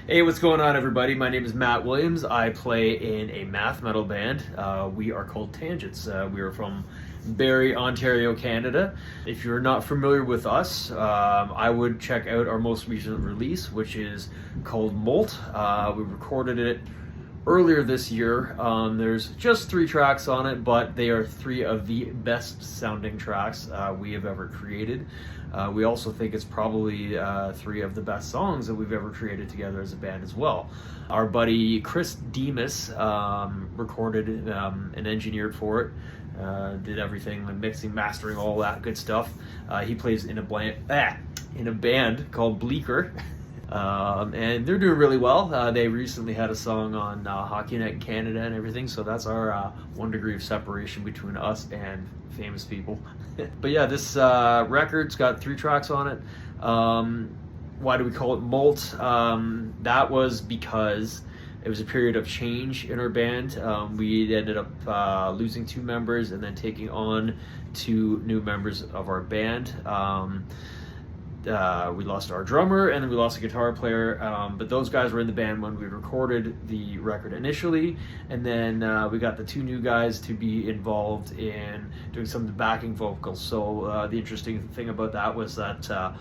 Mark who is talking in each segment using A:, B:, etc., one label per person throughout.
A: Hey, what's going on, everybody? My name is Matt Williams. I play in a math metal band. We are called Tangents. We are from Barrie, Ontario, Canada. If you're not familiar with us, I would check out our most recent release, which is called Molt. We recorded it earlier this year. There's just 3 tracks on it, but they are 3 of the best sounding tracks we have ever created. We also think it's probably 3 of the best songs that we've ever created together as a band as well. Our buddy Chris Demas recorded and engineered for it, did everything, like mixing, mastering, all that good stuff. He plays in a band called Bleecker. And they're doing really well. They recently had a song on Hockey Night in Canada and everything, so that's our 1 degree of separation between us and famous people. But yeah, this record's got 3 tracks on it. Why do we call it Molt? That was because it was a period of change in our band. We ended up losing 2 members and then taking on 2 new members of our band. We lost our drummer and then we lost a guitar player, but those guys were in the band when we recorded the record initially, and then we got the 2 new guys to be involved in doing some of the backing vocals. So the interesting thing about that was that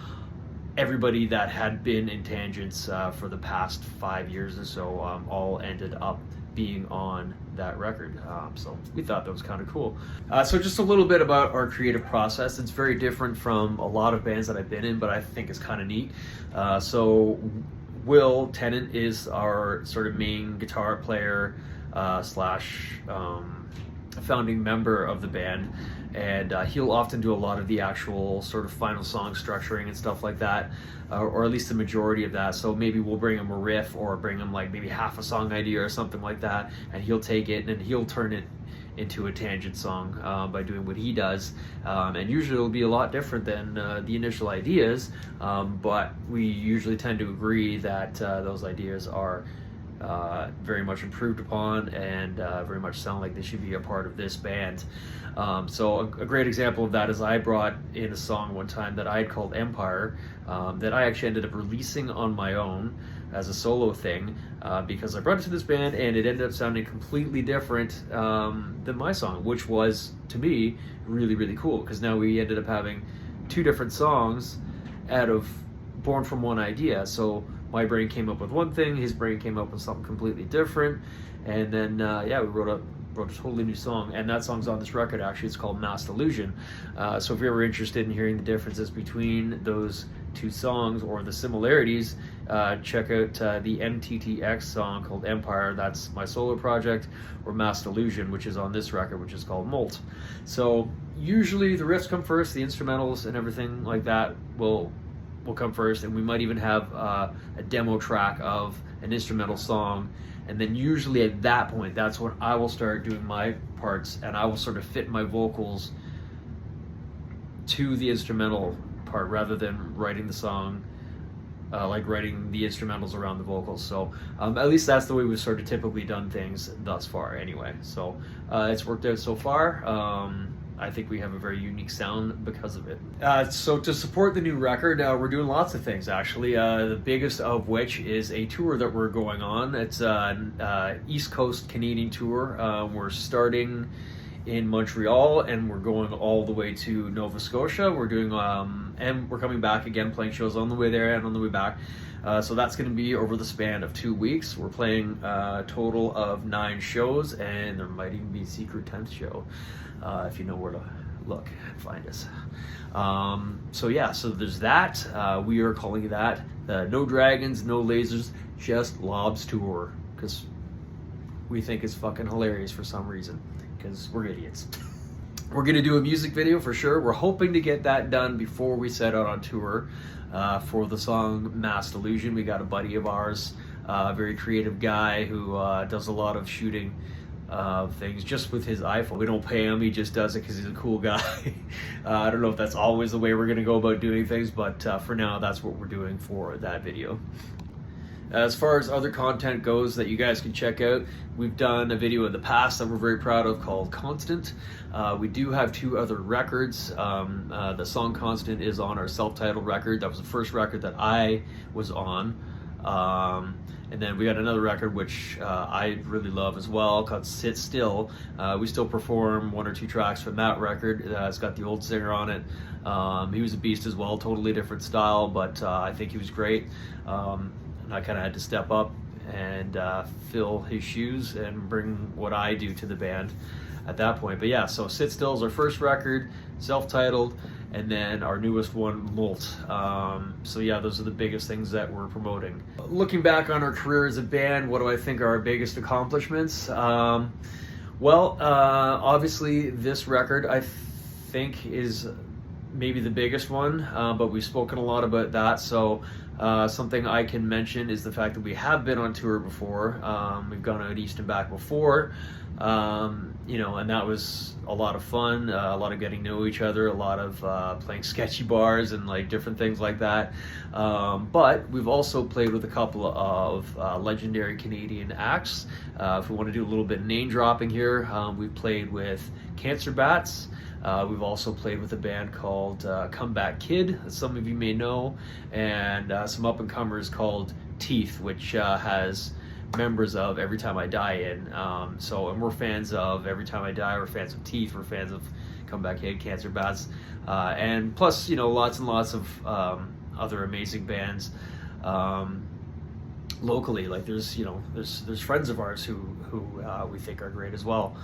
A: everybody that had been in Tangents for the past 5 years or so all ended up being on that record. So we thought that was kind of cool. So just a little bit about our creative process. It's very different from a lot of bands that I've been in, but I think it's kind of neat. So Will Tennant is our sort of main guitar player slash founding member of the band, and he'll often do a lot of the actual sort of final song structuring and stuff like that, or at least the majority of that. So maybe we'll bring him a riff or bring him like maybe half a song idea or something like that, and he'll take it and he'll turn it into a Tangent song by doing what he does. And usually it'll be a lot different than the initial ideas, but we usually tend to agree that those ideas are very much improved upon and very much sound like they should be a part of this band. So a great example of that is I brought in a song one time that I had called Empire, that I actually ended up releasing on my own as a solo thing, because I brought it to this band and it ended up sounding completely different than my song, which was, to me, really, really cool, because now we ended up having 2 different songs born from one idea. So my brain came up with one thing, his brain came up with something completely different, and then we wrote a totally new song, and that song's on this record. Actually, it's called Mass Illusion. So if you're ever interested in hearing the differences between those 2 songs or the similarities, check out the MTTX song called Empire. That's my solo project, or Mass Illusion, which is on this record, which is called Molt. So usually the riffs come first, the instrumentals and everything like that will come first, and we might even have a demo track of an instrumental song, and then usually at that point, that's when I will start doing my parts, and I will sort of fit my vocals to the instrumental part rather than writing the song, like writing the instrumentals around the vocals. So at least that's the way we've sort of typically done things thus far anyway. So it's worked out so far. I think we have a very unique sound because of it. So to support the new record, we're doing lots of things, actually. The biggest of which is a tour that we're going on. It's an East Coast Canadian tour. We're starting in Montreal and we're going all the way to Nova Scotia. We're doing, and we're coming back again, playing shows on the way there and on the way back. So that's going to be over the span of 2 weeks. We're playing a total of 9 shows, and there might even be a secret 10th show, if you know where to look and find us. So there's that. We are calling that No Dragons, No Lasers, just LobsTour, because we think it's fucking hilarious for some reason, because we're idiots. We're going to do a music video for sure. We're hoping to get that done before we set out on tour. For the song Mass Illusion, we got a buddy of ours, a very creative guy who does a lot of shooting things just with his iPhone. We don't pay him, he just does it because he's a cool guy. I don't know if that's always the way we're going to go about doing things, but for now, that's what we're doing for that video. As far as other content goes that you guys can check out, we've done a video in the past that we're very proud of called Constant. We do have 2 other records. The song Constant is on our self-titled record. That was the first record that I was on. And then we got another record which I really love as well, called Sit Still. We still perform 1 or 2 tracks from that record. It's got the old singer on it. He was a beast as well, totally different style, but I think he was great. And I kind of had to step up and fill his shoes and bring what I do to the band at that point. But yeah, so Sit Still is our first record, self-titled, and then our newest one, Molt. So yeah, those are the biggest things that we're promoting. Looking back on our career as a band, what do I think are our biggest accomplishments? Well, obviously this record I think is maybe the biggest one, but we've spoken a lot about that. So something I can mention is the fact that we have been on tour before. We've gone out east and back before, you know, and that was a lot of fun, a lot of getting to know each other, a lot of playing sketchy bars and like different things like that. But we've also played with a couple of legendary Canadian acts. If we want to do a little bit of name dropping here, we've played with Cancer Bats. We've also played with a band called Comeback Kid, as some of you may know, and some up-and-comers called Teeth, which has members of Every Time I Die in. And we're fans of Every Time I Die, we're fans of Teeth, we're fans of Comeback Kid, Cancer Bats, and plus, you know, lots and lots of other amazing bands locally. Like there's, you know, there's friends of ours who we think are great as well.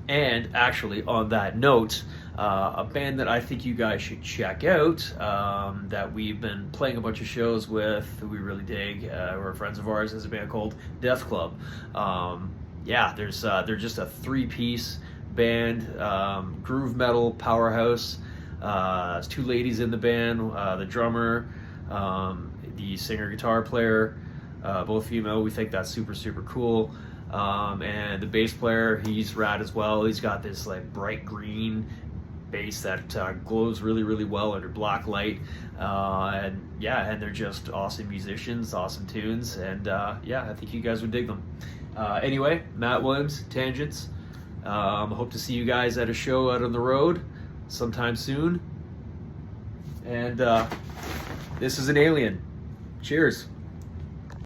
A: And actually, on that note, a band that I think you guys should check out, that we've been playing a bunch of shows with, who we really dig, who are friends of ours, is a band called Death Club. Yeah, they're just a 3-piece band, groove metal powerhouse. There's 2 ladies in the band, the drummer, the singer guitar player, both female. We think that's super, super cool. And the bass player, he's rad as well. He's got this like bright green bass that glows really, really well under black light. And yeah, and they're just awesome musicians, awesome tunes, and yeah, I think you guys would dig them. Anyway, Matt Williams, Tangents. Hope to see you guys at a show out on the road sometime soon. And this is an Alien. Cheers.